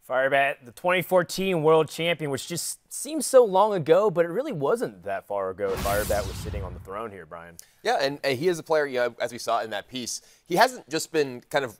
Firebat, the 2014 world champion, which just seems so long ago, but it really wasn't that far ago. Firebat was sitting on the throne here, Brian. Yeah, and he is a player, as we saw in that piece, he hasn't just been kind of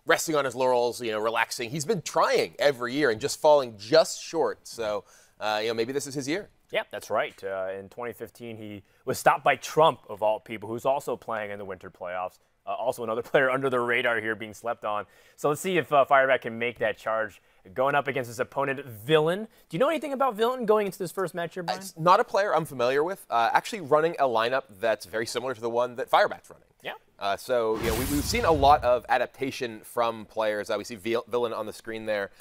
resting on his laurels, relaxing. He's been trying every year and just falling just short. So, maybe this is his year. Yeah, that's right. In 2015, he was stopped by Trump, of all people, who's also playing in the winter playoffs. Also another player under the radar here being slept on. So let's see if Firebat can make that charge. Going up against his opponent, Villain. Do you know anything about Villain going into this first match here, Brian? It's not a player I'm familiar with. Actually running a lineup that's very similar to the one that Firebat's running. Yeah. So we've seen a lot of adaptation from players. We see Villain on the screen there.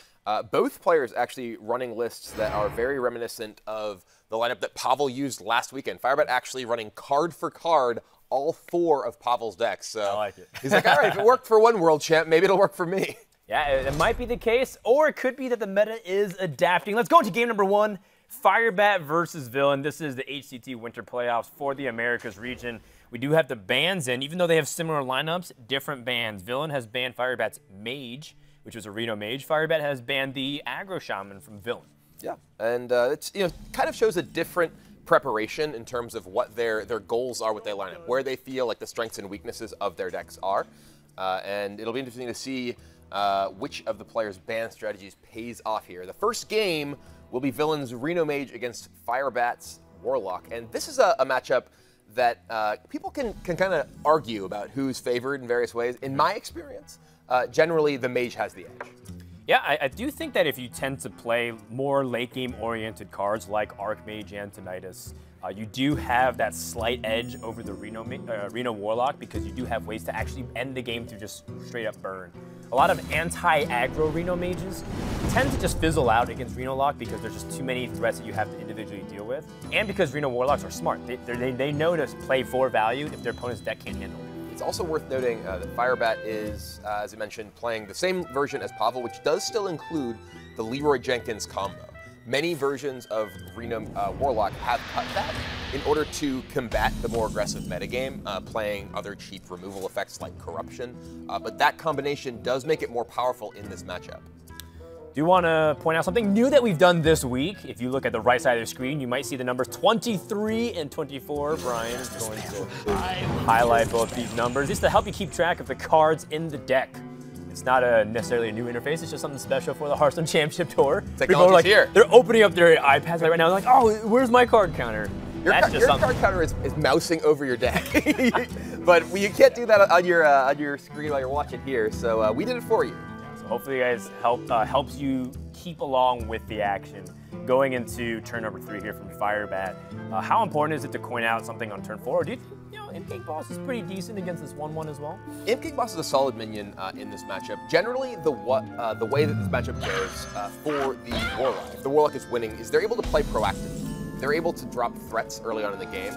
Both players actually running lists that are very reminiscent of the lineup that Pavel used last weekend. Firebat actually running card for card all 4 of Pavel's decks. So I like it. He's like, all right, if it worked for one world champ, maybe it'll work for me. Yeah, it might be the case, or it could be that the meta is adapting. Let's go into game number 1, Firebat versus Villain. This is the HCT Winter Playoffs for the Americas region. We do have the bans in, even though they have similar lineups, different bans. Villain has banned Firebat's Mage, which was a Reno Mage. Firebat has banned the Aggro Shaman from Villain. Yeah, and it's kind of shows a different preparation in terms of what their goals are with their lineup, where they feel like the strengths and weaknesses of their decks are, and it'll be interesting to see which of the players' ban strategies pays off here. The first game will be Villain's Reno Mage against Firebat's Warlock, and this is a matchup that people can kind of argue about who's favored in various ways. In my experience, generally the Mage has the edge. Yeah, I do think that if you tend to play more late-game oriented cards like Archmage and Tinnitus, you do have that slight edge over the Reno Warlock because you do have ways to actually end the game through just straight-up burn. A lot of anti-aggro Reno Mages tend to just fizzle out against Reno Lock because there's just too many threats that you have to individually deal with, and because Reno Warlocks are smart. They know to play for value if their opponent's deck can't handle it. It's also worth noting that Firebat is, as I mentioned, playing the same version as Pavel, which does still include the Leroy Jenkins combo. Many versions of Reno Warlock have cut that in order to combat the more aggressive metagame, playing other cheap removal effects like Corruption. But that combination does make it more powerful in this matchup. Do you want to point out something new that we've done this week? If you look at the right side of the screen, you might see the numbers 23 and 24. Brian is going to highlight both these numbers just to help you keep track of the cards in the deck. It's not necessarily a new interface, it's just something special for the Hearthstone Championship Tour. Technology's here. They're opening up their iPads right now, like, oh, where's my card counter? Your card counter is mousing over your deck. But you can't do that on your screen while you're watching here, so we did it for you. So hopefully you guys helps you keep along with the action. Going into turn number 3 here from Firebat, how important is it to coin out something on turn 4? Or do you think, Imp King Boss is pretty decent against this 1/1 as well? Imp King Boss is a solid minion in this matchup. Generally, the way that this matchup goes for the Warlock, if the Warlock is winning, is they're able to play proactively. They're able to drop threats early on in the game.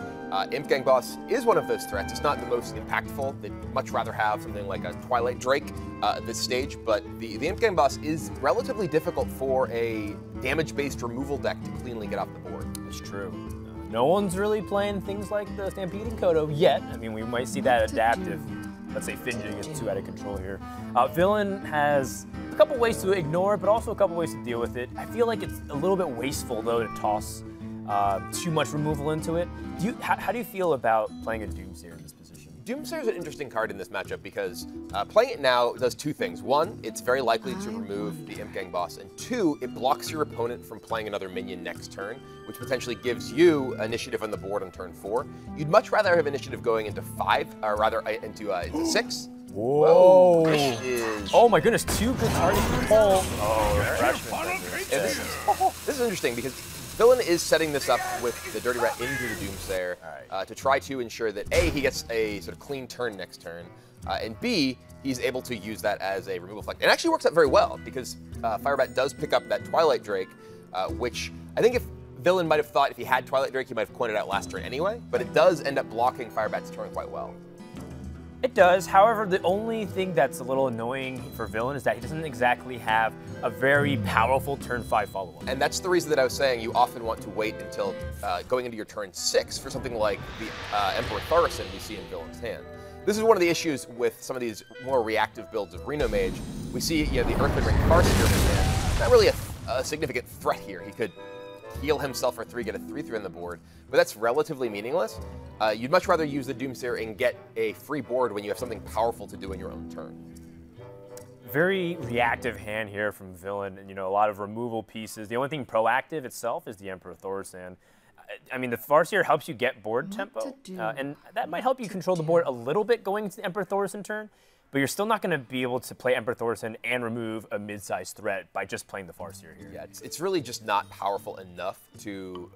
Imp Gang Boss is one of those threats. It's not the most impactful. They'd much rather have something like a Twilight Drake at this stage, but the Imp Gang Boss is relatively difficult for a damage-based removal deck to cleanly get off the board. It's true. No one's really playing things like the Stampeding Kodo yet. I mean, we might see that adaptive. Let's say Finjing gets too out of control here. Villain has a couple ways to ignore it, but also a couple ways to deal with it. I feel like it's a little bit wasteful, though, to toss too much removal into it. How do you feel about playing a Doomsayer in this position? Doomsayer is an interesting card in this matchup because playing it now does 2 things. 1, it's very likely to remove the Imp Gang Boss, and 2, it blocks your opponent from playing another minion next turn, which potentially gives you initiative on the board on turn 4. You'd much rather have initiative going into 5, or rather into 6. Whoa! Oh my goodness, 2 good targets to pull. This is interesting because Villain is setting this up with the Dirty Rat into the Doomsayer to try to ensure that A, he gets a sort of clean turn next turn, and B, he's able to use that as a removal effect. It actually works out very well because Firebat does pick up that Twilight Drake, which I think if Villain might have thought if he had Twilight Drake, he might have coined it out last turn anyway, but it does end up blocking Firebat's turn quite well. It does. However, the only thing that's a little annoying for Villain is that he doesn't exactly have a very powerful turn 5 follow-up. And that's the reason that I was saying you often want to wait until going into your turn 6 for something like the Emperor Thaurissan we see in Villain's hand. This is one of the issues with some of these more reactive builds of Reno Mage. We see the Earthling Ring Farseer in his hand. not really a significant threat here. He could heal himself for 3, get a 3/3 on the board, but that's relatively meaningless. You'd much rather use the Doomsayer and get a free board when you have something powerful to do in your own turn. Very reactive hand here from Villain, and a lot of removal pieces. The only thing proactive itself is the Emperor Thaurissan. I mean, the Farseer helps you get board tempo, and that might help you control the board a little bit going into the Emperor Thaurissan turn, but you're still not going to be able to play Emperor Thaurissan and remove a mid-sized threat by just playing the Farseer here. Yeah, it's really just not powerful enough to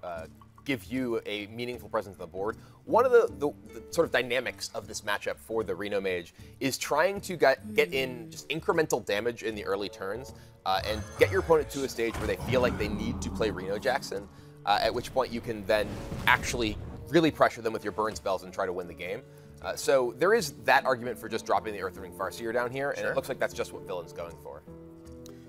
give you a meaningful presence on the board. One of the sort of dynamics of this matchup for the Reno Mage is trying to get in just incremental damage in the early turns and get your opponent to a stage where they feel like they need to play Reno Jackson, at which point you can then actually really pressure them with your burn spells and try to win the game. So there is that argument for just dropping the Earthring Farseer down here, and it looks like that's just what Villain's going for.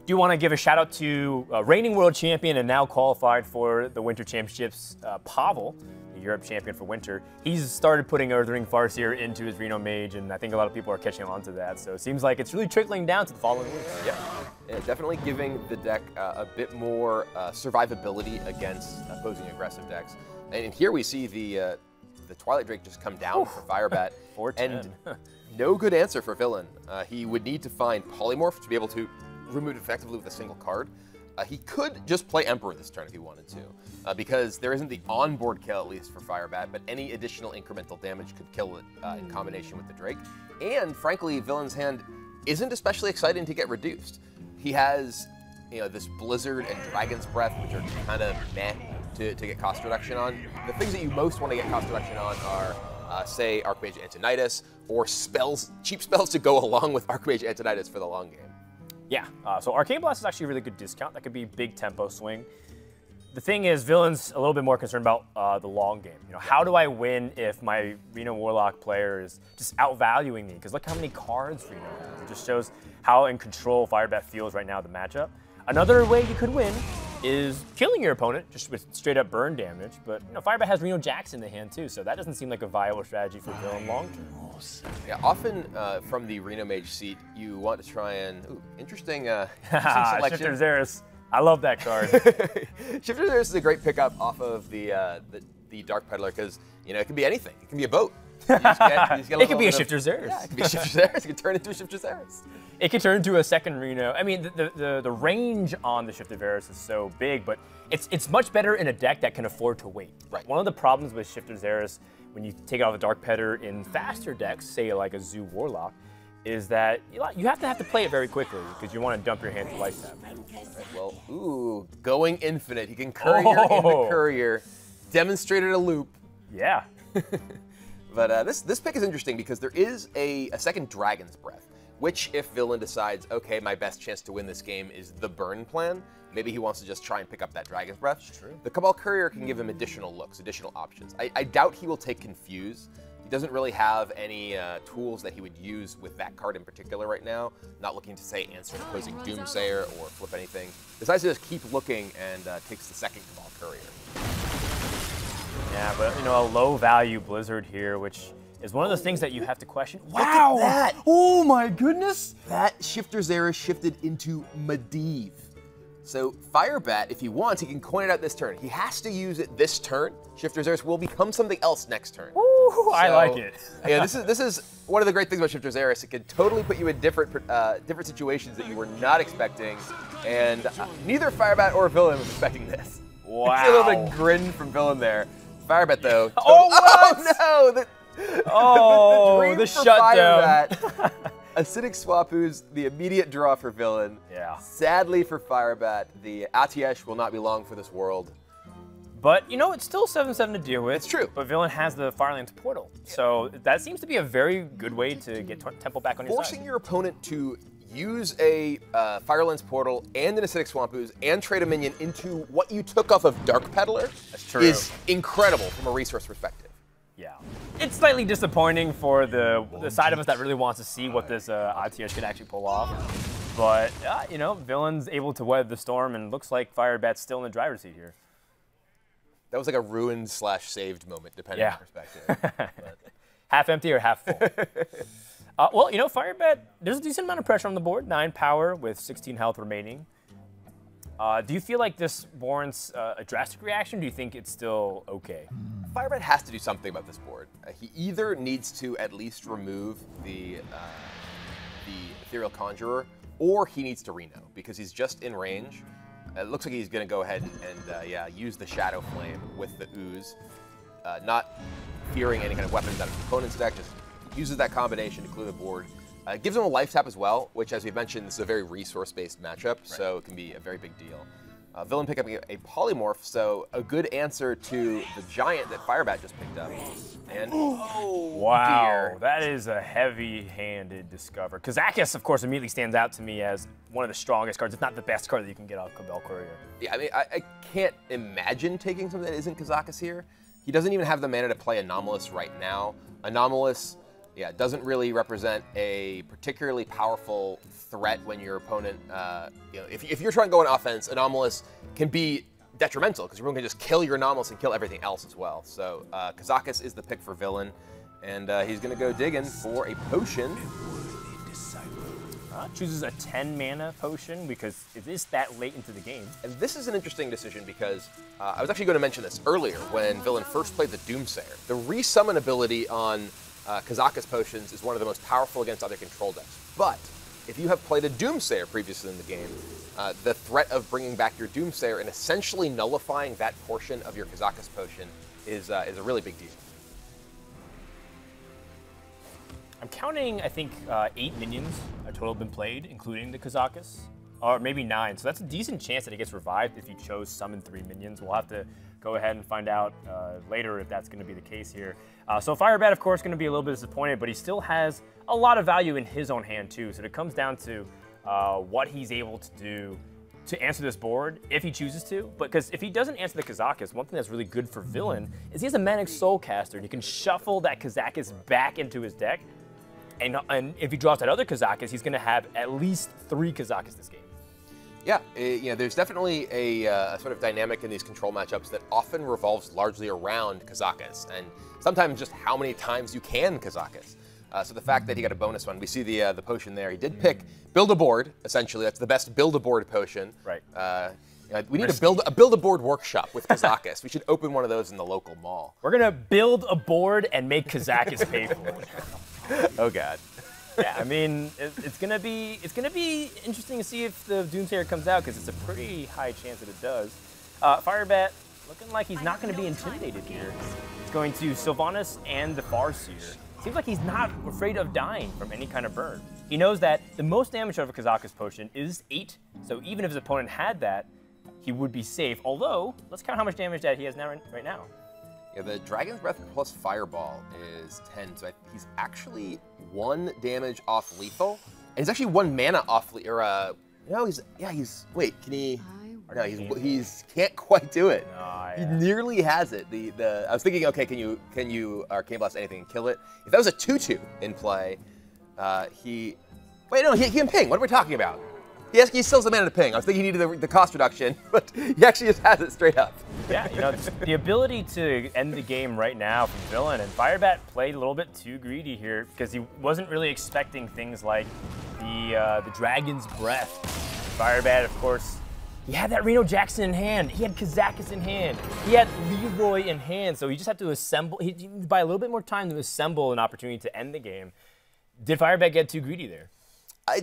Do want to give a shout out to reigning world champion and now qualified for the Winter Championships, Pavel, the Europe champion for Winter. He's started putting Earthring Farseer into his Reno Mage, and I think a lot of people are catching on to that. So it seems like it's really trickling down to the following week. Yeah, definitely giving the deck a bit more survivability against opposing aggressive decks. And here we see the Twilight Drake just come down for Firebat. 410. And no good answer for Villain. He would need to find Polymorph to be able to remove it effectively with a single card. He could just play Emperor this turn if he wanted to, because there isn't the onboard kill, at least for Firebat, but any additional incremental damage could kill it in combination with the Drake. And frankly, Villain's hand isn't especially exciting to get reduced. He has this Blizzard and Dragon's Breath, which are kind of meh to get cost reduction on. The things that you most want to get cost reduction on are, say, Archmage Antonidas, or cheap spells to go along with Archmage Antonidas for the long game. Yeah, so Arcane Blast is actually a really good discount. That could be big tempo swing. The thing is, Villain's a little bit more concerned about the long game. How do I win if my Reno Warlock player is just outvaluing me? Because look how many cards Reno has. It just shows how in control Firebat feels right now in the matchup. Another way you could win is killing your opponent just with straight up burn damage. But Firebat has Reno Jax in the hand too, so that doesn't seem like a viable strategy for Villain long term. Yeah, often from the Reno Mage seat, you want to try and interesting selection. Shifter Xeris. I love that card. Shifter Xeris is a great pickup off of the Dark Peddler because it can be anything. It can be a boat. It could be a Shifter Xeris. Yeah, it could be a Shifter Xeris. It can turn into a Shifter Xeris. It could turn into a second Reno. I mean, the range on the Shifter Xeris is so big, but it's much better in a deck that can afford to wait. Right. One of the problems with Shifter Xeris, when you take it off a Dark Peddler in faster decks, say like a Zoo Warlock, is that you have to play it very quickly because you want to dump your hand to life tap. Right, well, going infinite. He can courier into courier, demonstrated a loop. Yeah. But this pick is interesting because there is a second Dragon's Breath, which if Villain decides, okay, my best chance to win this game is the burn plan, maybe he wants to just try and pick up that Dragon's Breath. True. The Cabal Courier can give him additional looks, additional options. I doubt he will take Confuse. He doesn't really have any tools that he would use with that card in particular right now. Not looking to, say, answer an opposing Doomsayer or flip anything. Decides to just keep looking and takes the second Cabal Courier. Yeah, but a low-value Blizzard here, which is one of those things that you have to question. Wow! Look at that! Oh my goodness! That Shifter Xeris shifted into Medivh. So Firebat, if he wants, he can coin it out this turn. He has to use it this turn. Shifter Xeris will become something else next turn. Ooh, I like it. Yeah, this is one of the great things about Shifter Xeris. It can totally put you in different situations that you were not expecting, and neither Firebat or Villain was expecting this. Wow! I see a little bit of grin from Villain there. Firebat though. Oh no! The shutdown. Acidic Swapu's the immediate draw for Villain. Yeah. Sadly for Firebat, the Atiesh will not be long for this world. But it's still 7/7 to deal with. It's true. But Villain has the Firelands Portal, so that seems to be a very good way to get Temple back on your side. Forcing your opponent to use a Firelands Portal and an Acidic Swampooze and trade a minion into what you took off of Dark Peddler is incredible from a resource perspective. Yeah. It's slightly disappointing for the side of us that really wants to see what this ITS could actually pull off. But, Villain's able to weather the storm, and looks like Firebat's still in the driver's seat here. That was like a ruined/saved moment, depending on perspective. Half empty or half full. Well, Firebat, there's a decent amount of pressure on the board. 9 power with 16 health remaining. Do you feel like this warrants a drastic reaction? Or do you think it's still okay? Firebat has to do something about this board. He either needs to at least remove the Ethereal Conjurer, or he needs to Reno, because he's just in range. It looks like he's going to go ahead and yeah, use the Shadow Flame with the Ooze, not fearing any kind of weapons out of his opponent's deck, just uses that combination to clear the board. It gives him a life tap as well, which, as we mentioned, this is a very resource-based matchup, so it can be a very big deal. Villain pick up a Polymorph, so a good answer to the Giant that Firebat just picked up. And oh, wow, dear. That is a heavy-handed discover. Kazakus, of course, immediately stands out to me as one of the strongest cards, if not the best card that you can get off Cabal Courier. Yeah, I mean, I can't imagine taking something that isn't Kazakus here. He doesn't even have the mana to play Anomalous right now. Anomalous, yeah, doesn't really represent a particularly powerful threat when your opponent, you know, if you're trying to go on offense, Anomalous can be detrimental because your opponent can just kill your Anomalous and kill everything else as well. So Kazakus is the pick for Villain, and he's going to go digging for a potion. Chooses a 10 mana potion because it is that late into the game. And this is an interesting decision because I was actually going to mention this earlier when Villain first played the Doomsayer. The resummon ability on Kazakus potions is one of the most powerful against other control decks. But if you have played a Doomsayer previously in the game, the threat of bringing back your Doomsayer and essentially nullifying that portion of your Kazakus potion is a really big deal. I'm counting, I think, 8 minions a total have been played, including the Kazakus, or maybe 9. So that's a decent chance that it gets revived if you chose summon 3 minions. We'll have to go ahead and find out later if that's going to be the case here. So Firebat, of course, going to be a little bit disappointed, but he still has a lot of value in his own hand, too. So it comes down to what he's able to do to answer this board if he chooses to. But because if he doesn't answer the Kazakus, one thing that's really good for Villain is he has a Manic Soulcaster, and he can shuffle that Kazakus back into his deck. And if he draws that other Kazakus, he's going to have at least 3 Kazakus this game. Yeah, you know, there's definitely a sort of dynamic in these control matchups that often revolves largely around Kazakus, and sometimes just how many times you can Kazakus. So the fact that he got a bonus one, we see the potion there. He did pick Build a Board, essentially. That's the best Build a Board potion. Right. We need a build a board workshop with Kazakus. We should open one of those in the local mall. We're going to build a board and make Kazakus pay for it. Oh God. Yeah, I mean, it's gonna be interesting to see if the Doomsayer comes out because it's a pretty high chance that it does. Firebat looking like he's not going to be intimidated here. He's going to Sylvanas and the Farseer. Seems like he's not afraid of dying from any kind of burn. He knows that the most damage out of a Kazakus potion is 8, so even if his opponent had that, he would be safe. Although, let's count how much damage that he has now right now. Yeah, the Dragon's Breath plus Fireball is 10, so he's actually 1 damage off lethal, and he's actually 1 mana off lethal. No, wait, can he? Or no, he's can't quite do it. Oh, yeah. He nearly has it. I was thinking, okay, can you Arcane Blast anything and kill it? If that was a 2/2 in play, he can ping. What are we talking about? He still has a mana to ping. I was thinking he needed the cost reduction, but he actually just has it straight up. Yeah, you know, the ability to end the game right now from Villain, and Firebat played a little bit too greedy here because he wasn't really expecting things like the Dragon's Breath. Firebat, of course, he had that Reno Jackson in hand. He had Kazakus in hand. He had Leroy in hand, so he just had to assemble. He needed to buy a little bit more time to assemble an opportunity to end the game. Did Firebat get too greedy there?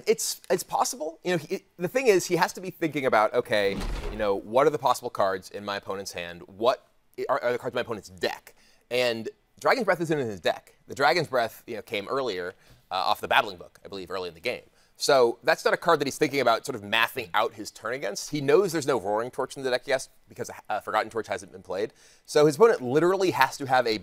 It's possible. You know, the thing is, he has to be thinking about, okay, you know, what are the possible cards in my opponent's hand? What are the cards in my opponent's deck? And Dragon's Breath isn't in his deck. The Dragon's Breath, you know, came earlier off the Battling Book, I believe, early in the game. So that's not a card that he's thinking about sort of mathing out his turn against. He knows there's no Roaring Torch in the deck, yes, because Forgotten Torch hasn't been played. So his opponent literally has to have a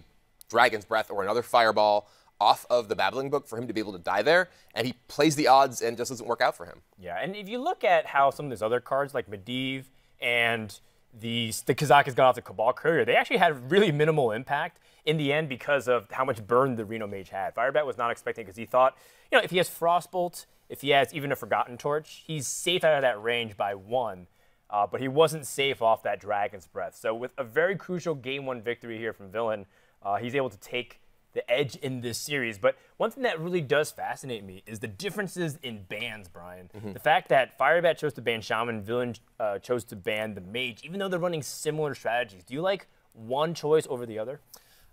Dragon's Breath or another Fireball off of the Babbling Book for him to be able to die there, and he plays the odds and just doesn't work out for him. Yeah, and if you look at how some of these other cards like Medivh and the Kazakus got off the Cabal Courier, they actually had really minimal impact in the end because of how much burn the Reno Mage had. Firebat was not expecting because he thought, you know, if he has Frostbolt, if he has even a Forgotten Torch, he's safe out of that range by 1, but he wasn't safe off that Dragon's Breath. So with a very crucial Game 1 victory here from Villain, he's able to take the edge in this series. But one thing that really does fascinate me is the differences in bans, Brian. The fact that Firebat chose to ban Shaman, Villain chose to ban the Mage, even though they're running similar strategies. Do you like one choice over the other?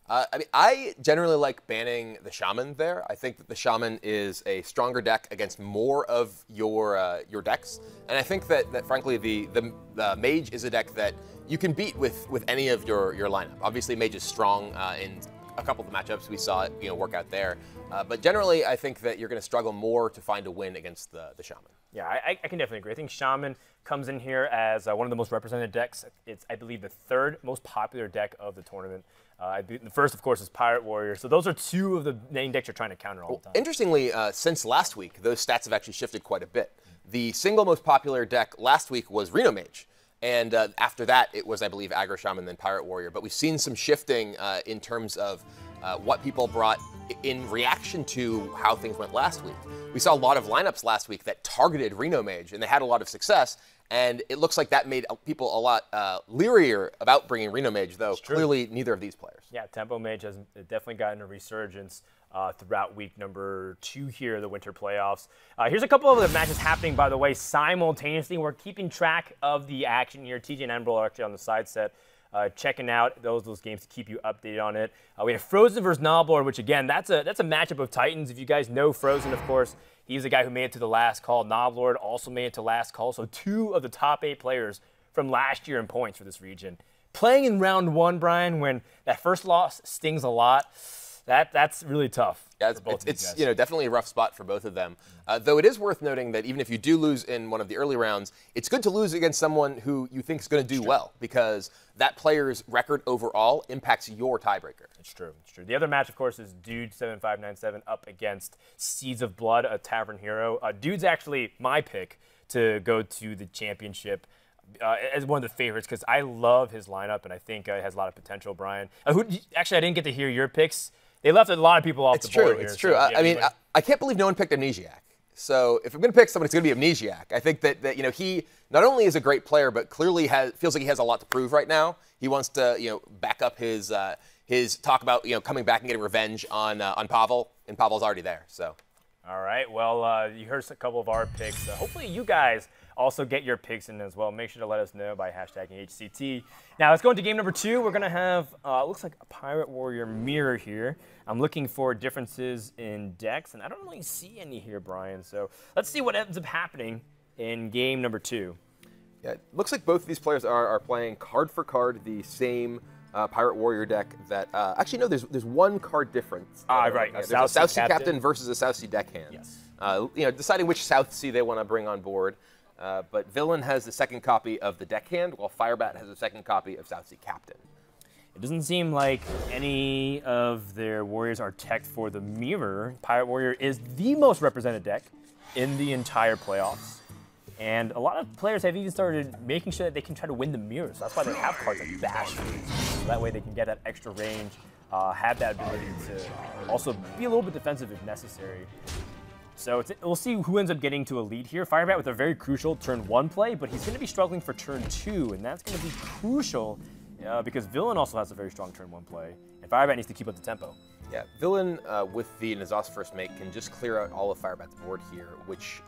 I mean, I generally like banning the Shaman there. I think that the Shaman is a stronger deck against more of your decks, and I think that frankly the Mage is a deck that you can beat with any of your lineup. Obviously, Mage is strong in a couple of the matchups we saw it work out there, but generally I think that you're going to struggle more to find a win against the Shaman. Yeah, I can definitely agree. I think Shaman comes in here as one of the most represented decks. It's, I believe, the third most popular deck of the tournament. The first, of course, is Pirate Warrior. So those are two of the main decks you're trying to counter all the time. Interestingly, since last week, those stats have actually shifted quite a bit. The single most popular deck last week was Reno Mage. And after that, it was, I believe, Aggro Shaman, then Pirate Warrior. But we've seen some shifting in terms of what people brought in reaction to how things went last week. We saw a lot of lineups last week that targeted Reno Mage, and they had a lot of success. And it looks like that made people a lot leerier about bringing Reno Mage, though clearly neither of these players. Yeah, Tempo Mage has definitely gotten a resurgence throughout week number 2 here, the winter playoffs. Here's a couple of the matches happening, by the way, simultaneously. We're keeping track of the action here. TJ and Anvil are actually on the side set, checking out those games to keep you updated on it. We have Frozen versus Noblord, which, again, that's a matchup of Titans. If you guys know Frozen, of course, he's the guy who made it to the last call. Noblord also made it to last call. So 2 of the top 8 players from last year in points for this region. Playing in round 1, Brian, when that first loss stings a lot, that's really tough. Yeah, it's definitely a rough spot for both of them. Though it is worth noting that even if you do lose in one of the early rounds, it's good to lose against someone who you think is going to do well, because that player's record overall impacts your tiebreaker. It's true. It's true. The other match, of course, is Dude 7597 up against Seeds of Blood, a Tavern Hero. Dude's actually my pick to go to the championship as one of the favorites, because I love his lineup and I think it has a lot of potential. Brian, actually, I didn't get to hear your picks. They left a lot of people off the board here. It's true. I mean, I can't believe no one picked Amnesiac. So if I'm going to pick someone, it's going to be Amnesiac. I think that he not only is a great player, but clearly feels like he has a lot to prove right now. He wants to back up his talk about coming back and getting revenge on Pavel, and Pavel's already there. So. All right. Well, you heard a couple of our picks. Hopefully, you guys also get your picks in as well. Make sure to let us know by hashtagging HCT. Now, let's go into game number 2. We're going to have, looks like a Pirate Warrior mirror here. I'm looking for differences in decks, and I don't really see any here, Brian. So let's see what ends up happening in game number 2. Yeah, it looks like both of these players are playing card for card the same Pirate Warrior deck that actually no, there's one card difference. Right. There's a South Sea Captain versus a South Sea Deckhand. Yes. Deciding which South Sea they want to bring on board. But Villain has the second copy of the Deckhand, while Firebat has the second copy of South Sea Captain. It doesn't seem like any of their warriors are teched for the mirror. Pirate Warrior is the most represented deck in the entire playoffs. And a lot of players have even started making sure that they can try to win the mirror. So that's why they have cards like Bash. So that way they can get that extra range, have that ability to also be a little bit defensive if necessary. So we'll see who ends up getting to a lead here. Firebat with a very crucial turn 1 play, but he's going to be struggling for turn 2, and that's going to be crucial because Villain also has a very strong turn 1 play, and Firebat needs to keep up the tempo. Yeah, Villain with the Nazos first make can just clear out all of Firebat's board here, which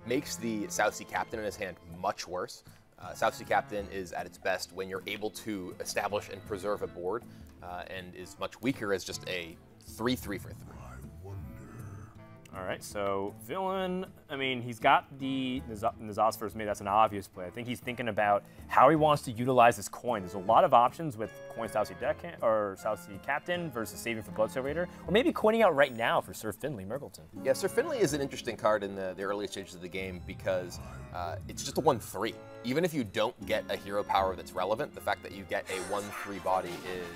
makes the South Sea Captain in his hand much worse. South Sea Captain is at its best when you're able to establish and preserve a board, and is much weaker as just a 3/3 for 3. All right, so Villain, I mean, he's got the Nazos first made. That's an obvious play. I think he's thinking about how he wants to utilize this coin. There's a lot of options with coin South Sea Deckhand or South Sea Captain versus saving for Blood Servator, or maybe coining out right now for Sir Finley Mergleton. Yeah, Sir Finley is an interesting card in the early stages of the game because it's just a 1/3. Even if you don't get a hero power that's relevant, the fact that you get a 1/3 body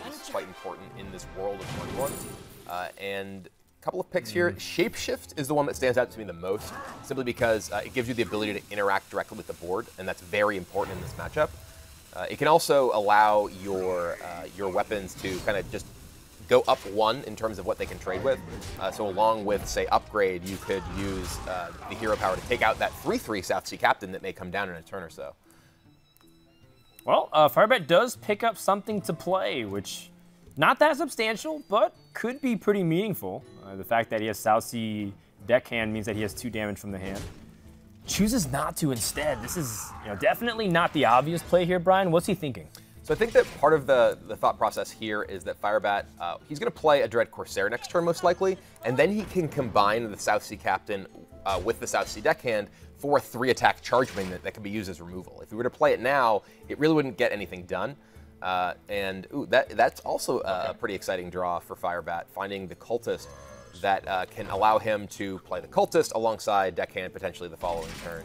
is quite important in this world of 21. And couple of picks here. Shapeshift is the one that stands out to me the most, simply because it gives you the ability to interact directly with the board, and that's very important in this matchup. It can also allow your weapons to kind of just go up 1 in terms of what they can trade with. So along with, say, Upgrade, you could use the hero power to take out that 3/3 South Sea Captain that may come down in a turn or so. Well, Firebat does pick up something to play, which Not that substantial, but could be pretty meaningful. The fact that he has South Sea deckhand means that he has 2 damage from the hand. Chooses not to instead. This is definitely not the obvious play here, Brian. What's he thinking? So I think that part of the thought process here is that Firebat, he's going to play a Dread Corsair next turn most likely, and then he can combine the South Sea Captain with the South Sea deckhand for a 3-attack charge minion that can be used as removal. If we were to play it now, it really wouldn't get anything done. That's also a pretty exciting draw for Firebat, finding the Cultist that can allow him to play the Cultist alongside deckhand potentially the following turn.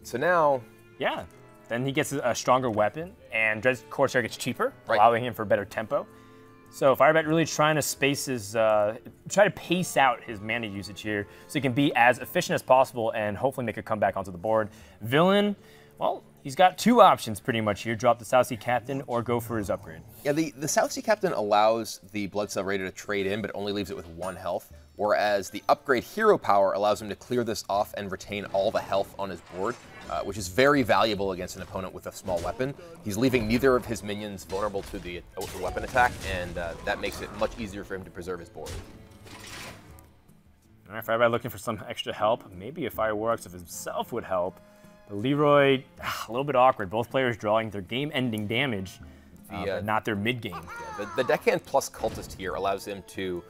So now... Yeah, then he gets a stronger weapon, and Dread Corsair gets cheaper, allowing him for better tempo. So Firebat really trying to space his, try to pace out his mana usage here so he can be as efficient as possible and hopefully make a comeback onto the board. Villain, well, he's got 2 options pretty much here. Drop the South Sea Captain or go for his upgrade. Yeah, the South Sea Captain allows the Bloodcell Raider to trade in, but only leaves it with 1 health, whereas the upgrade Hero Power allows him to clear this off and retain all the health on his board, which is very valuable against an opponent with a small weapon. He's leaving neither of his minions vulnerable to the weapon attack, and that makes it much easier for him to preserve his board. All right, Firebat looking for some extra help. Maybe a Fireworks of himself would help. Leroy, a little bit awkward. Both players drawing their game-ending damage, but not their mid-game. Yeah, the deckhand plus Cultist here allows him to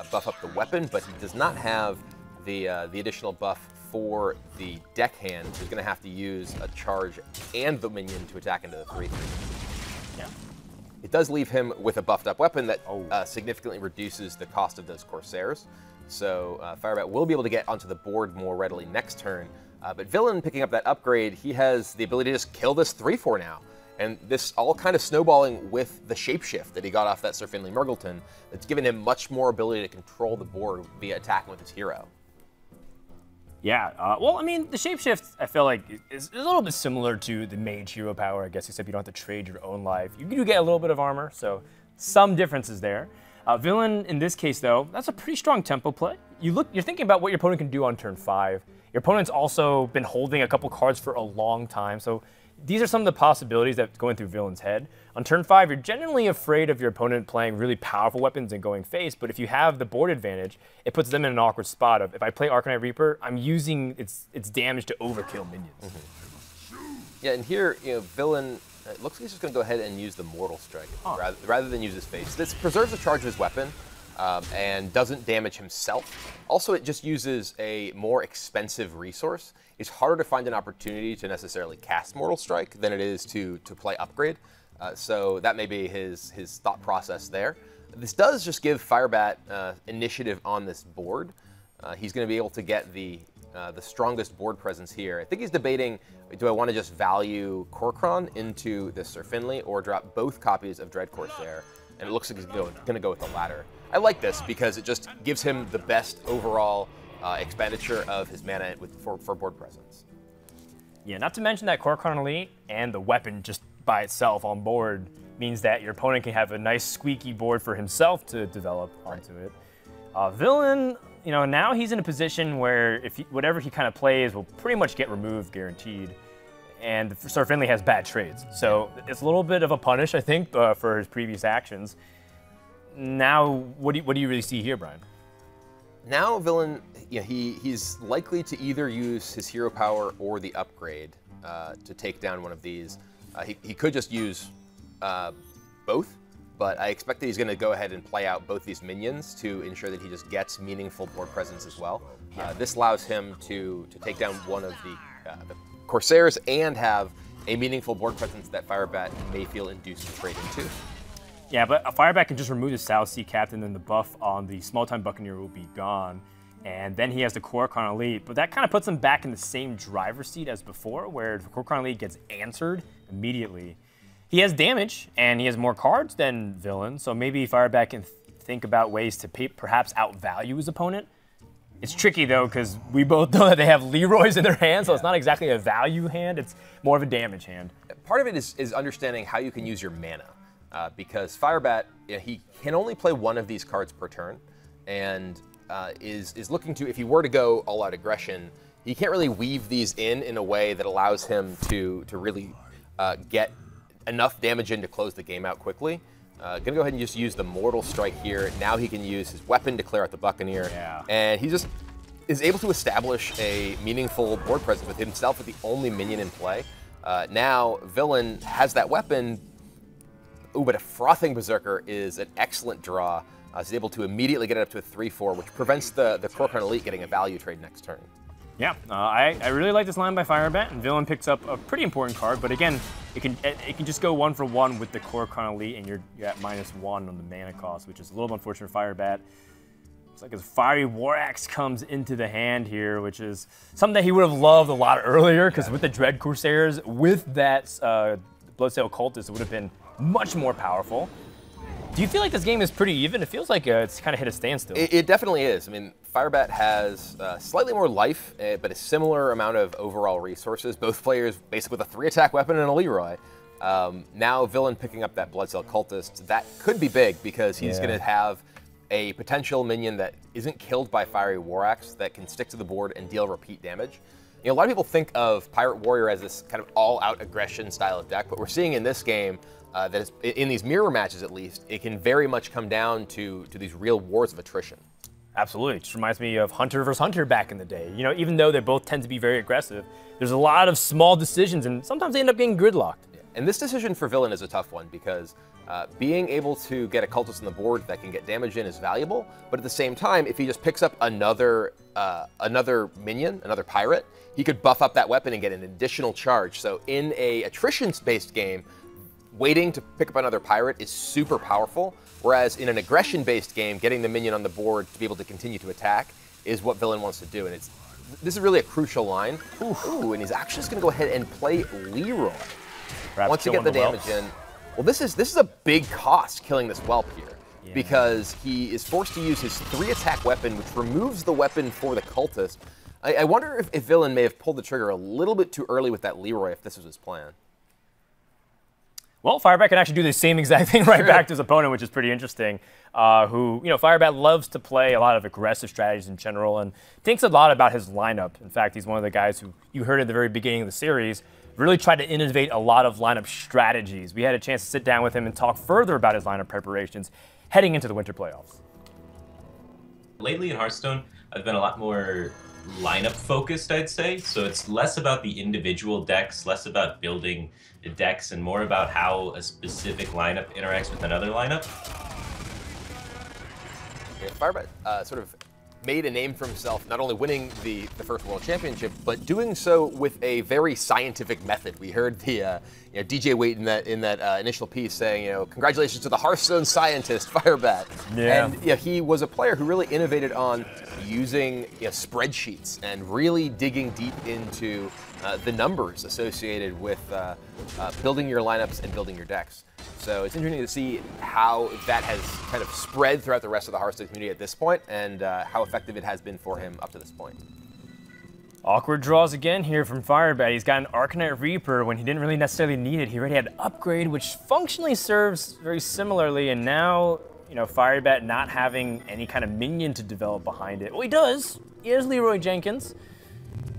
buff up the weapon, but he does not have the additional buff for the deckhand. He's going to have to use a charge and the minion to attack into the 3/3. Yeah. It does leave him with a buffed up weapon that significantly reduces the cost of those Corsairs. So Firebat will be able to get onto the board more readily next turn. But Villain picking up that upgrade, he has the ability to just kill this 3/4 now. And this all kind of snowballing with the Shapeshift that he got off that Sir Finley Murgleton. That's given him much more ability to control the board via attacking with his hero. Yeah, well, I mean, the Shapeshift, I feel like, is a little bit similar to the Mage Hero Power, I guess, except you don't have to trade your own life. You do get a little bit of armor, so some differences there. Villain, in this case, though, that's a pretty strong tempo play. You're thinking about what your opponent can do on turn 5. Your opponent's also been holding a couple cards for a long time, so these are some of the possibilities that's going through Villain's head. On turn 5, you're generally afraid of your opponent playing really powerful weapons and going face, but if you have the board advantage, it puts them in an awkward spot of, if I play Arcanite Reaper, I'm using its damage to overkill minions. Mm-hmm. Yeah, and here, Villain, it looks like he's just going to go ahead and use the Mortal Strike rather than use his face. This preserves the charge of his weapon and doesn't damage himself. Also, it just uses a more expensive resource. It's harder to find an opportunity to necessarily cast Mortal Strike than it is to play Upgrade. So that may be his thought process there. This does just give Firebat initiative on this board. He's going to be able to get the strongest board presence here. I think he's debating, do I want to just value Korkron into this Sir Finley or drop both copies of Dread Corsair? And it looks like he's going to go with the latter. I like this because it just gives him the best overall expenditure of his mana for board presence. Yeah, not to mention that Korkron Elite and the weapon just by itself on board means that your opponent can have a nice squeaky board for himself to develop onto it. Villain, now he's in a position where whatever he kind of plays will pretty much get removed, guaranteed. And Sir Finley has bad trades, so it's a little bit of a punish, I think, for his previous actions. Now, what do you really see here, Brian? Now, Villain, he's likely to either use his hero power or the upgrade to take down one of these. He could just use both, but I expect that he's going to go ahead and play out both these minions to ensure that he just gets meaningful board presence as well. This allows him to take down one of the Corsairs and have a meaningful board presence that Firebat may feel induced to trade into. Yeah, but a Firebat can just remove the South Sea Captain, and the buff on the Small-Time Buccaneer will be gone. And then he has the Korkron Elite, but that kind of puts him back in the same driver's seat as before, where the Korkron Elite gets answered immediately. He has damage, and he has more cards than Villain, so maybe Firebat can think about ways to perhaps outvalue his opponent. It's tricky, though, because we both know that they have Leroys in their hand, so it's not exactly a value hand, it's more of a damage hand. Part of it is understanding how you can use your mana. Because Firebat, he can only play one of these cards per turn, and is looking to, if he were to go all-out aggression, he can't really weave these in a way that allows him to really get enough damage in to close the game out quickly. Gonna go ahead and just use the Mortal Strike here. Now he can use his weapon to clear out the Buccaneer. Yeah. And he just is able to establish a meaningful board presence with himself with the only minion in play. Now, Villain has that weapon. Ooh, but a Frothing Berserker is an excellent draw. He's able to immediately get it up to a 3-4, which prevents the Kor'kron Elite getting a value trade next turn. Yeah, I really like this line by Firebat, and Villain picks up a pretty important card, but again, it can just go 1 for 1 with the Kor'kron Elite, and you're at -1 on the mana cost, which is a little bit unfortunate for Firebat. It's like his Fiery War Axe comes into the hand here, which is something that he would have loved a lot earlier, because with the Dread Corsairs, with that Bloodsail Cultist, it would have been much more powerful. Do you feel like this game is pretty even? It feels like it's kind of hit a standstill. It definitely is. I mean, Firebat has slightly more life, but a similar amount of overall resources. Both players basically with a 3-attack weapon and a Leroy. Now Villain picking up that Bloodsail Cultist, that could be big because he's going to have a potential minion that isn't killed by Fiery War Axe that can stick to the board and deal repeat damage. You know, a lot of people think of Pirate Warrior as this kind of all-out aggression style of deck, but we're seeing in this game that is, in these mirror matches at least, it can very much come down to these real wars of attrition. Absolutely. It just reminds me of Hunter versus Hunter back in the day. You know, even though they both tend to be very aggressive, there's a lot of small decisions, and sometimes they end up getting gridlocked. Yeah. And this decision for Villain is a tough one because being able to get a cultist on the board that can get damage in is valuable, but at the same time, if he just picks up another minion, another pirate, he could buff up that weapon and get an additional charge. So in a attrition-based game, waiting to pick up another pirate is super powerful, whereas in an aggression-based game, getting the minion on the board to be able to continue to attack is what Villain wants to do, and this is really a crucial line. Ooh, and he's actually just going to go ahead and play Leroy. Perhaps once you get the damage in. Well, this is a big cost killing this whelp here, because he is forced to use his 3-attack weapon, which removes the weapon for the cultist. I wonder if Villain may have pulled the trigger a little bit too early with that Leroy, if this was his plan. Well, Firebat can actually do the same exact thing right back to his opponent, which is pretty interesting. Firebat loves to play a lot of aggressive strategies in general and thinks a lot about his lineup. In fact, he's one of the guys who you heard at the very beginning of the series really tried to innovate a lot of lineup strategies. We had a chance to sit down with him and talk further about his lineup preparations heading into the winter playoffs. Lately in Hearthstone, I've been a lot more lineup focused, I'd say. So it's less about the individual decks, less about building the decks, and more about how a specific lineup interacts with another lineup. Yeah, Firebat sort of made a name for himself, not only winning the first World Championship, but doing so with a very scientific method. We heard the DJ Waite in that initial piece saying, congratulations to the Hearthstone scientist, Firebat. Yeah. And he was a player who really innovated on using spreadsheets and really digging deep into the numbers associated with building your lineups and building your decks. So it's interesting to see how that has kind of spread throughout the rest of the Hearthstone community at this point, and how effective it has been for him up to this point. Awkward draws again here from Firebat. He's got an Arcanite Reaper when he didn't really necessarily need it. He already had an upgrade, which functionally serves very similarly, and now, Firebat not having any kind of minion to develop behind it. Well, he does. He has Leroy Jenkins,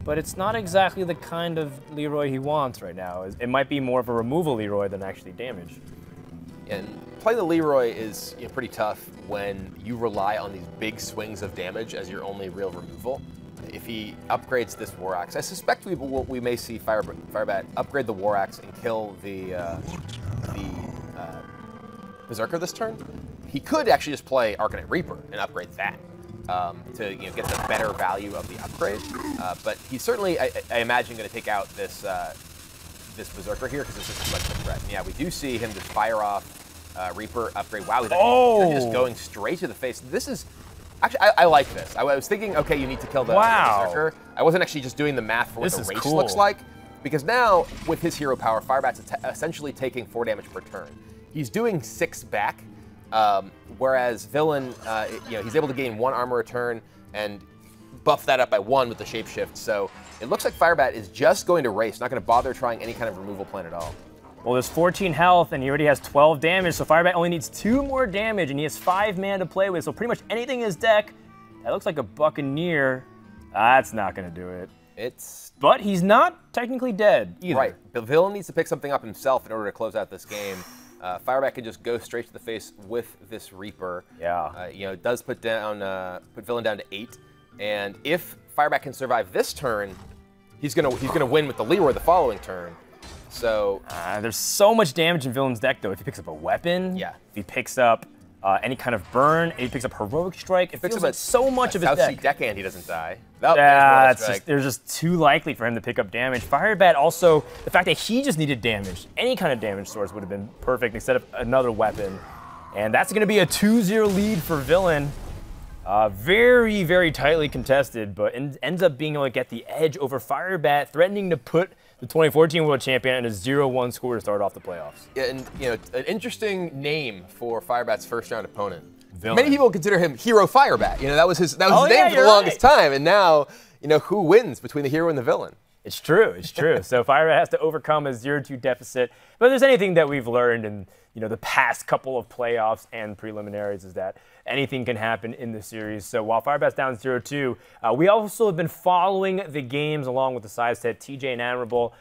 but it's not exactly the kind of Leroy he wants right now. It might be more of a removal Leroy than actually damage. And playing the Leroy is pretty tough when you rely on these big swings of damage as your only real removal. If he upgrades this War Axe, I suspect we may see Firebat upgrade the War Axe and kill the Berserker this turn. He could actually just play Arcanite Reaper and upgrade that to get the better value of the upgrade. But he's certainly, I imagine, going to take out this this Berserker here because it's just too much of a threat. And yeah, we do see him just fire off Reaper upgrade. Wow, he's just going straight to the face. This is actually, I like this. I was thinking, okay, you need to kill the Berserker. I wasn't actually just doing the math for what the race looks like, because now with his hero power, Firebat's essentially taking 4 damage per turn. He's doing 6 back, whereas Villain, he's able to gain 1 armor a turn and buff that up by 1 with the shapeshift. So it looks like Firebat is just going to race, not going to bother trying any kind of removal plan at all. Well, there's 14 health, and he already has 12 damage, so Firebat only needs 2 more damage, and he has 5 mana to play with, so pretty much anything in his deck, that looks like a Buccaneer, that's not going to do it. But he's not technically dead either. Right. The Villain needs to pick something up himself in order to close out this game. Firebat can just go straight to the face with this Reaper. Yeah. You know, it does put Villain down to 8, and if Firebat can survive this turn, he's gonna win with the Leroy the following turn. So there's so much damage in Villain's deck though. If he picks up a weapon, yeah. If he picks up any kind of burn, if he picks up Heroic Strike, it feels like so much of his deck. deckhand he doesn't die. They're just too likely for him to pick up damage. Firebat also, the fact that he just needed damage, any kind of damage source would have been perfect instead of another weapon. And that's going to be a 2-0 lead for Villain. Very, very tightly contested, but ends up being able to get the edge over Firebat, threatening to put the 2014 World Champion at a 0-1 score to start off the playoffs. Yeah, and you know, an interesting name for Firebat's first round opponent. Villain. Many people consider him Hero Firebat. You know, that was his name for the longest time, and now, you know, who wins between the hero and the villain? It's true, it's true. So Firebat has to overcome a 0-2 deficit. But if there's anything that we've learned in the past couple of playoffs and preliminaries is that anything can happen in the series. So while Firebat's down 0-2, we also have been following the games along with the side set. TJ and Admirable,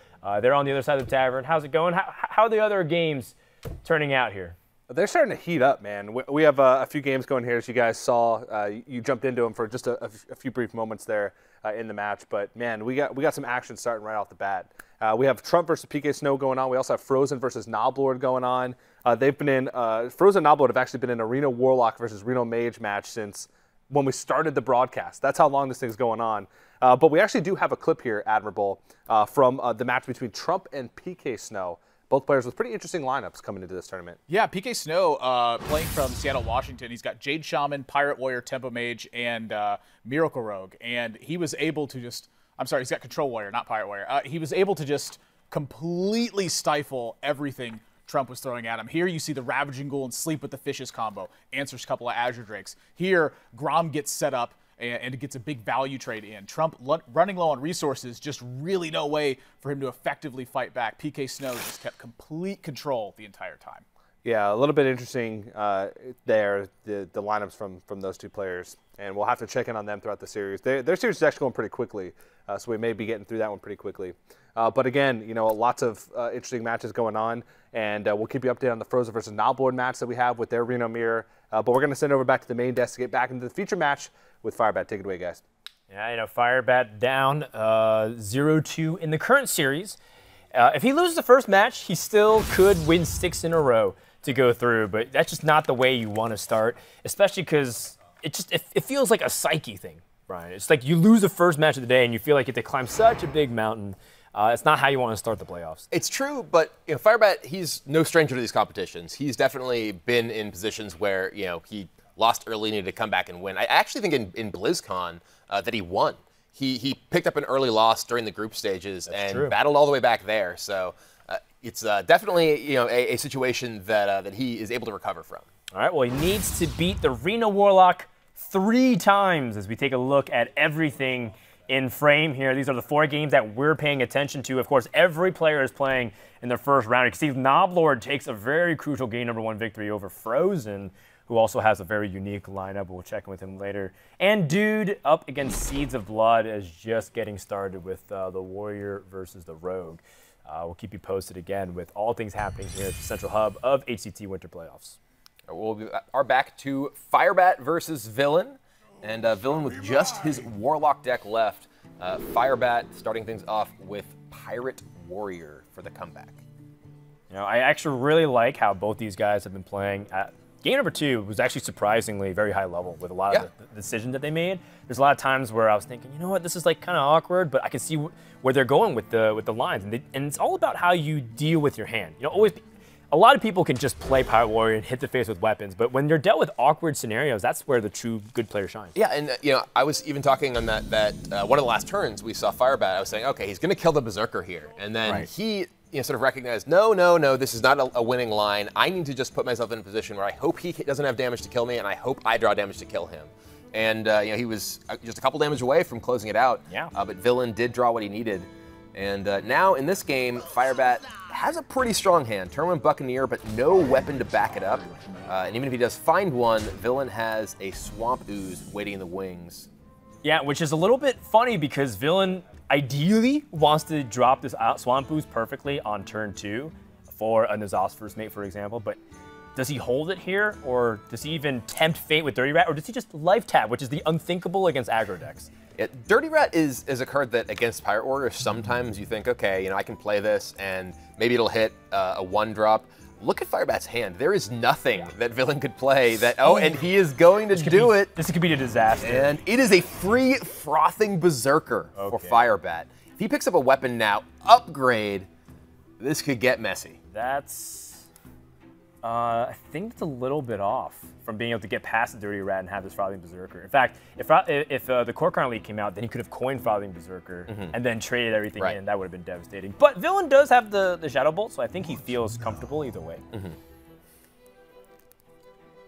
they're on the other side of the tavern. How's it going? How are the other games turning out here? They're starting to heat up, man. We have a few games going here, as you guys saw. You jumped into them for just a few brief moments there in the match, but man, we got some action starting right off the bat. We have Trump versus PK Snow going on. We also have Frozen versus Noblord going on. They've been in Frozen and Noblord have actually been in Arena Warlock versus Reno Mage match since when we started the broadcast. That's how long this thing's going on. But we actually do have a clip here, Admirable, from the match between Trump and PK Snow. Both players with pretty interesting lineups coming into this tournament. Yeah, PK Snow playing from Seattle, Washington. He's got Jade Shaman, Pirate Warrior, Tempo Mage, and Miracle Rogue. And he was able to just, I'm sorry, he's got Control Warrior, not Pirate Warrior. He was able to just completely stifle everything Trump was throwing at him. Here you see the Ravaging Ghoul and Sleep with the Fishes combo. Answers a couple of Azure Drakes. Here, Grom gets set up and it gets a big value trade in. Trump running low on resources, just really no way for him to effectively fight back. PK Snow just kept complete control the entire time. Yeah, a little bit interesting there, the lineups from those two players. And we'll have to check in on them throughout the series. Their series is actually going pretty quickly, so we may be getting through that one pretty quickly. But again, lots of interesting matches going on, and we'll keep you updated on the Frozen versus Noblord match that we have with their Reno Mirror. But we're going to send it over back to the main desk to get back into the feature match with Firebat. Take it away, guys. Yeah, Firebat down 0-2 in the current series. If he loses the first match, he still could win 6 in a row to go through, but that's just not the way you want to start, especially because it feels like a psyche thing, Brian. It's like you lose the first match of the day and you feel like you have to climb such a big mountain. It's not how you want to start the playoffs. It's true, but Firebat, he's no stranger to these competitions. He's definitely been in positions where he lost early, needed to come back and win. I actually think in BlizzCon that he won. He picked up an early loss during the group stages and battled all the way back there. So it's definitely a situation that he is able to recover from. All right, well, he needs to beat the Reno Warlock 3 times as we take a look at everything in frame here. These are the 4 games that we're paying attention to. Of course, every player is playing in their first round. You can see Noblord takes a very crucial game number 1 victory over Frozen, who also has a very unique lineup. We'll check in with him later. And Dude up against Seeds of Blood is just getting started with the Warrior versus the Rogue. We'll keep you posted again with all things happening here at the central hub of HCT Winter Playoffs. We'll be back to Firebat versus Villain. And Villain with just his Warlock deck left. Firebat starting things off with Pirate Warrior for the comeback. I actually really like how both these guys have been playing. Game number 2 was actually surprisingly very high level with a lot of the decisions that they made. There's a lot of times where I was thinking, you know what, this is like kind of awkward, but I can see where they're going with the lines. And it's all about how you deal with your hand. A lot of people can just play Pirate Warrior and hit the face with weapons, but when you're dealt with awkward scenarios, that's where the true good player shines. Yeah, and I was even talking on that one of the last turns we saw Firebat. I was saying, okay, he's going to kill the Berserker here, and then he sort of recognized, no, this is not a winning line. I need to just put myself in a position where I hope he doesn't have damage to kill me, and I hope I draw damage to kill him. And he was just a couple damage away from closing it out. Yeah. But Villain did draw what he needed. And now in this game, Firebat has a pretty strong hand. Turn 1 Buccaneer, but no weapon to back it up. And even if he does find one, Villain has a Swamp Ooze waiting in the wings. Yeah, which is a little bit funny because Villain ideally wants to drop this Swamp Ooze perfectly on turn 2 for a N'Zoth's first mate, for example, but does he hold it here, or does he even tempt fate with Dirty Rat, or does he just life tap, which is the unthinkable against aggro decks? Yeah, Dirty Rat is a card that against Pirate Warrior, sometimes you think, okay, I can play this and maybe it'll hit a 1-drop. Look at Firebat's hand. There is nothing that Villain could play that, and he is going to do it. This could be a disaster. And it is a free Frothing Berserker for Firebat. If he picks up a weapon now, upgrade, this could get messy. That's, I think it's a little bit off from being able to get past the Dirty Rat and have this Frothing Berserker. In fact, if the Kor'kron Elite came out, then he could have coined Frothing Berserker and then traded everything in. That would have been devastating. But Villain does have the Shadow Bolt, so I think he feels comfortable either way.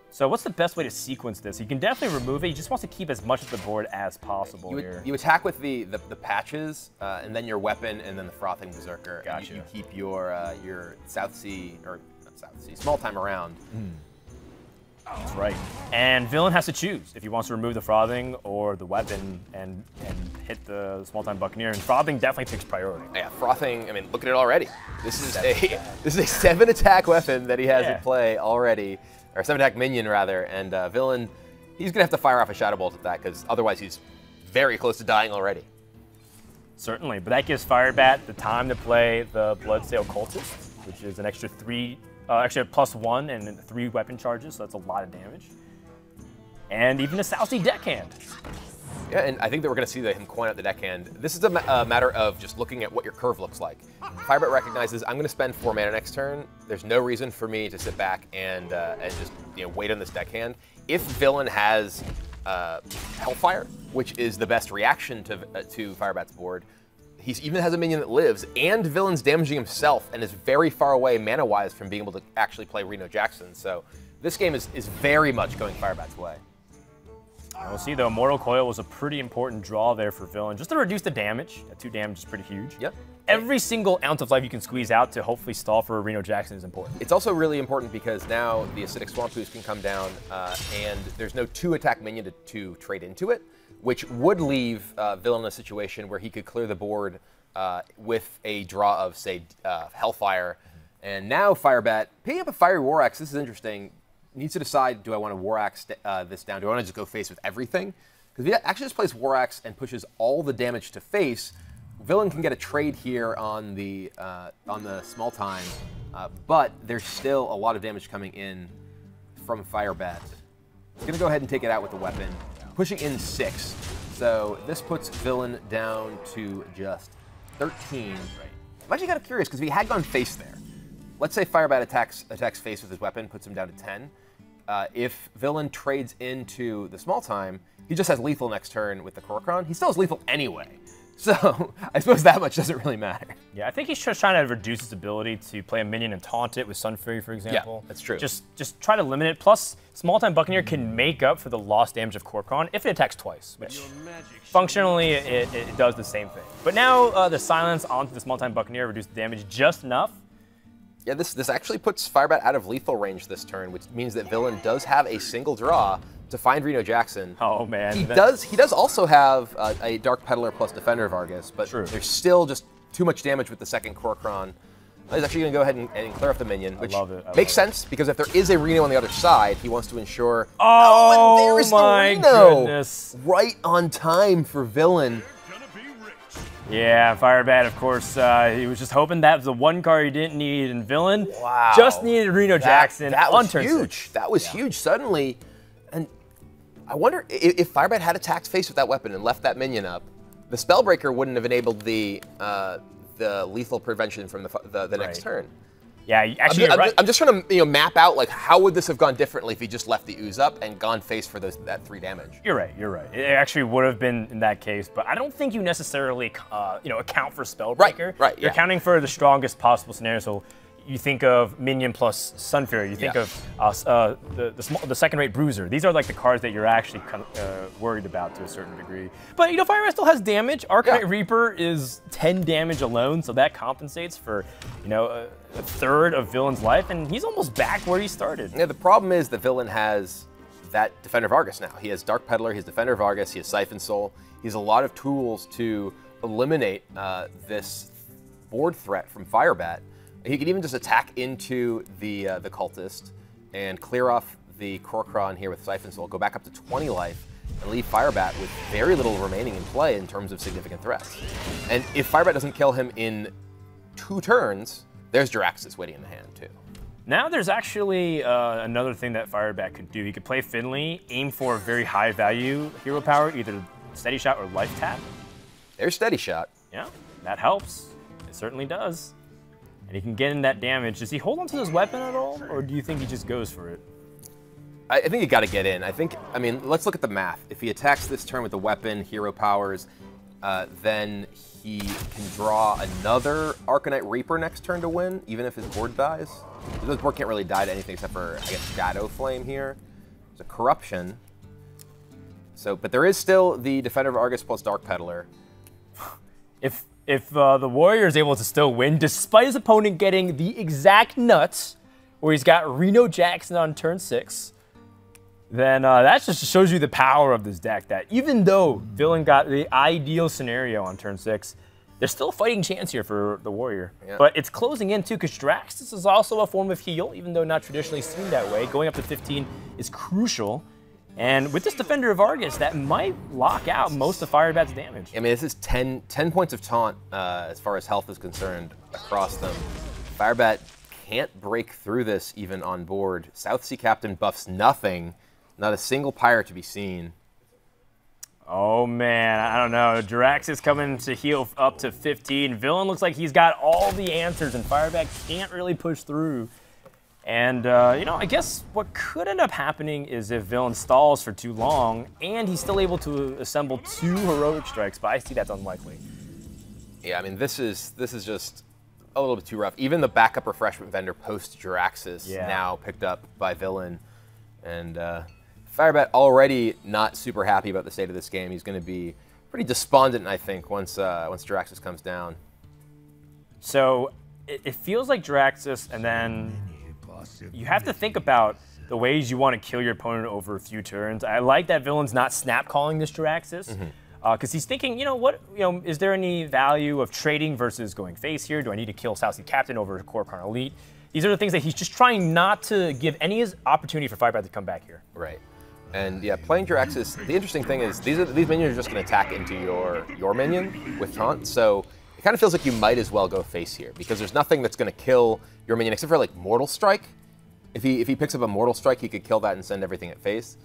So what's the best way to sequence this? You can definitely remove it. He just wants to keep as much of the board as possible here. You attack with the patches, and then your weapon, and then the Frothing Berserker. Gotcha. And you keep your South Sea, or not South Sea, small time around. That's right. And Villain has to choose if he wants to remove the Frothing or the weapon and hit the small-time Buccaneer. And Frothing definitely takes priority. Yeah, Frothing, I mean, look at it already. This is a 7-attack weapon that he has in play already, or 7-attack minion, rather. And Villain, he's going to have to fire off a Shadow Bolt at that, because otherwise he's very close to dying already. Certainly, but that gives Firebat the time to play the Bloodsail Cultist, which is an extra 3, actually a +1 and 3 weapon charges, so that's a lot of damage. And even a Southsea deckhand. Yeah, and I think that we're going to see him coin out the deckhand. This is a matter of just looking at what your curve looks like. Firebat recognizes, I'm going to spend 4 mana next turn. There's no reason for me to sit back and just wait on this deckhand. If Villain has Hellfire, which is the best reaction to Firebat's board, he even has a minion that lives, and Villain's damaging himself and is very far away mana-wise from being able to actually play Reno Jackson. So this game is very much going Firebat's way. We'll see, though. Mortal Coil was a pretty important draw there for Villain, just to reduce the damage. That 2 damage is pretty huge. Yep. Every single ounce of life you can squeeze out to hopefully stall for a Reno Jackson is important. It's also really important because now the Acidic Swamp Boost can come down, and there's no 2-attack minion to trade into it, which would leave Villain in a situation where he could clear the board with a draw of, say, Hellfire. And now Firebat, picking up a Fiery War Axe, this is interesting, needs to decide, do I want to War Axe this down? Do I want to just go face with everything? Because if he actually just plays War Axe and pushes all the damage to face, Villain can get a trade here on the small time, but there's still a lot of damage coming in from Firebat. He's going to go ahead and take it out with the weapon, pushing in 6. So this puts Villain down to just 13. I'm actually kind of curious, because if he had gone face there, let's say Firebat attacks face with his weapon, puts him down to 10. If Villain trades into the small time, he just has lethal next turn with the Kor'kron. He still has lethal anyway. So I suppose that much doesn't really matter. Yeah, I think he's just trying to reduce his ability to play a minion and taunt it with Sun Fury, for example. Yeah, that's true. Just try to limit it. Plus, Small Time Buccaneer can make up for the lost damage of Kor'kron if it attacks twice, which functionally it does the same thing. But now the silence onto the Small Time Buccaneer reduced the damage just enough. Yeah, this actually puts Firebat out of lethal range this turn, which means that Villain does have a single draw to find Reno Jackson. Oh man, he does also have a Dark Peddler plus Defender of Argus, but there's still just too much damage with the second Kor'kron. He's actually going to go ahead and clear off the minion, which makes sense because if there is a Reno on the other side, he wants to ensure. Oh, and there's my the Reno! goodness! Right on time for Villain. Yeah, Firebat, of course, he was just hoping that was the one card he didn't need, and Villain just needed Reno Jackson on turn 6. That was huge suddenly. And I wonder if Firebat had attacked face with that weapon and left that minion up, the Spellbreaker wouldn't have enabled the lethal prevention from the next turn. Yeah, actually, I'm just trying to map out like how would this have gone differently if he just left the ooze up and gone face for that 3 damage. You're right. It actually would have been in that case, but I don't think you necessarily account for Spellbreaker. Right. You're accounting for the strongest possible scenario. So you think of Minion plus Sun Fury. You think of the second-rate Bruiser. These are like the cards that you're actually worried about to a certain degree. But Firebat still has damage. Arcanite Reaper is 10 damage alone, so that compensates for a third of Villain's life, and he's almost back where he started. Yeah, the problem is the Villain has that Defender of Argus now. He has Dark Peddler, he has Defender of Argus, he has Siphon Soul. He has a lot of tools to eliminate this board threat from Firebat. He could even just attack into the cultist and clear off the Kor'kron here with Siphon Soul, go back up to 20 life, and leave Firebat with very little remaining in play in terms of significant threats. And if Firebat doesn't kill him in 2 turns, there's Jiraxis waiting in the hand too. Now there's actually another thing that Firebat could do. He could play Finley, aim for a very high value hero power, either Steady Shot or Life Tap. There's Steady Shot. Yeah, that helps. It certainly does. And he can get in that damage. Does he hold on to his weapon at all, or do you think he just goes for it? I think you got to get in. I mean, let's look at the math. If he attacks this turn with the weapon, hero powers, then he can draw another Arcanite Reaper next turn to win, even if his board dies. His board can't really die to anything except for, I guess, Shadow Flame here. There's a Corruption. So, but there is still the Defender of Argus plus Dark Peddler. If the Warrior is able to still win, despite his opponent getting the exact nuts, where he's got Reno Jackson on turn 6, then that just shows you the power of this deck, that even though Villain got the ideal scenario on turn 6, there's still a fighting chance here for the Warrior. Yeah. But it's closing in too, because Jiraxis is also a form of heal, even though not traditionally seen that way. Going up to 15 is crucial. And with this Defender of Argus, that might lock out most of Firebat's damage. I mean, this is 10 points of taunt as far as health is concerned across them. Firebat can't break through this even on board. South Sea Captain buffs nothing. Not a single pirate to be seen. Oh man, I don't know. Jiraxis coming to heal up to 15. Villain looks like he's got all the answers, and Firebat can't really push through. And, you know, I guess what could end up happening is if Villain stalls for too long, and he's still able to assemble 2 heroic strikes, but I see that's unlikely. Yeah, I mean, this is just a little bit too rough. Even the backup refreshment vendor post Jiraxis now picked up by Villain. And Firebat already not super happy about the state of this game. He's going to be pretty despondent, I think, once Jiraxis comes down. So it feels like Jiraxis, and then you have to think about the ways you want to kill your opponent over a few turns. I like that Villain's not snap calling this Jiraxis, because he's thinking, you know what, is there any value of trading versus going face here? Do I need to kill South Sea Captain over Kor'kron Elite? These are the things that he's just trying not to give any opportunity for Firebat to come back here. Right. And yeah, playing Jiraxis, the interesting thing is these minions are just going to attack into your minion with taunt, so it kind of feels like you might as well go face here, because there's nothing that's going to kill your minion except for like Mortal Strike. If he picks up a Mortal Strike, he could kill that and send everything at face.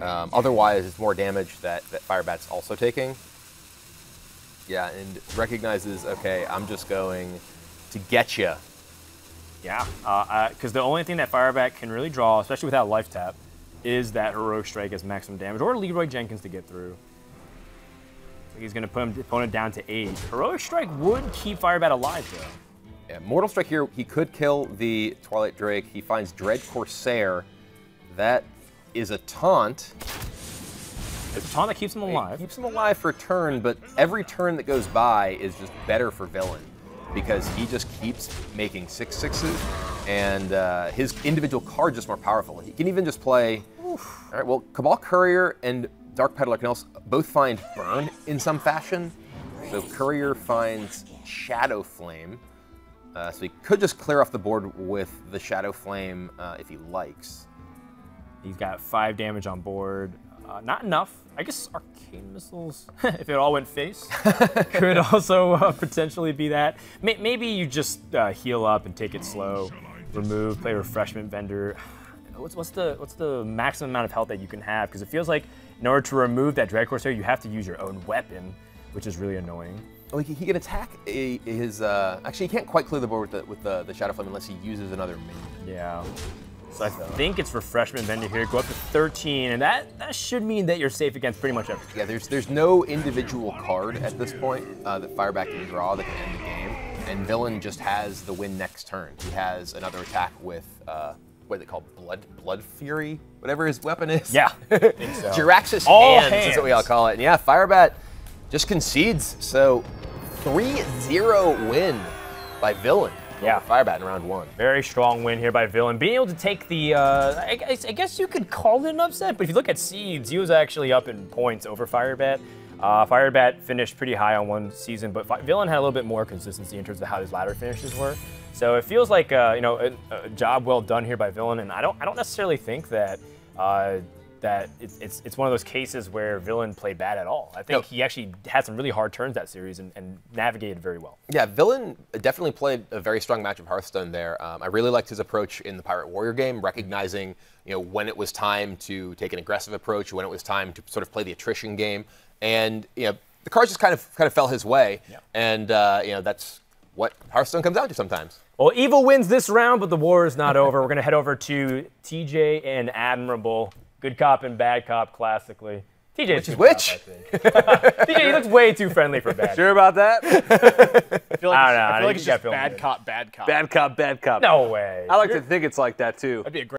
Otherwise, it's more damage that Firebat's also taking. Yeah, and recognizes, okay, I'm just going to get you. Yeah, because the only thing that Firebat can really draw, especially without Life Tap, is that Heroic Strike as maximum damage, or Leroy Jenkins to get through. So he's going to put his opponent down to 8. Heroic Strike would keep Firebat alive, though. Yeah, Mortal Strike here, he could kill the Twilight Drake. He finds Dread Corsair. That is a taunt. It's a taunt that keeps him alive. It keeps him alive for a turn, but every turn that goes by is just better for Villain, because he just keeps making 6/6s, and his individual card's just more powerful. He can even just play... All right, well, Cabal Courier and Dark Peddler can also both find Burn in some fashion. So Courier finds Shadow Flame. So he could just clear off the board with the Shadow Flame if he likes. He's got 5 damage on board. Not enough. I guess Arcane Missiles, if it all went face, could also potentially be that. Maybe you just heal up and take it slow, remove, play Refreshment Vendor. What's the maximum amount of health that you can have? Because it feels like in order to remove that Dread Corsair, you have to use your own weapon, which is really annoying. Well, he can attack his... actually, he can't quite clear the board with the Shadow Flame unless he uses another minion. Yeah. So I think it's Refreshment Vendor here. Go up to 13, and that should mean that you're safe against pretty much everything. Yeah, there's no individual card at this point that Firebat can draw that can end the game, and Villain just has the win next turn. He has another attack with what they call Blood Fury, whatever his weapon is. Yeah, I think so. Jiraxis All hands is what we all call it. And yeah, Firebat just concedes. So 3-0 win by Villain. Yeah, Firebat in round 1. Very strong win here by Villain. Being able to take the, I guess you could call it an upset, but if you look at seeds, he was actually up in points over Firebat. Firebat finished pretty high on one season, but Villain had a little bit more consistency in terms of how his ladder finishes were. So it feels like a job well done here by Villain, and I don't necessarily think that it's one of those cases where Villain played bad at all. I think he actually had some really hard turns that series and navigated very well. Yeah, Villain definitely played a very strong match of Hearthstone there. I really liked his approach in the Pirate Warrior game, recognizing when it was time to take an aggressive approach, when it was time to sort of play the attrition game, and the cards just kind of fell his way, and that's what Hearthstone comes down to sometimes. Well, Evil wins this round, but the war is not over. We're going to head over to TJ and Admirable. Good cop and bad cop, classically. TJ Which is which? TJ, he looks way too friendly for bad. Sure about that? I feel like I don't know. it's just bad cop, bad cop. Bad cop, bad cop. No way. I like to think it's like that too. That'd be a great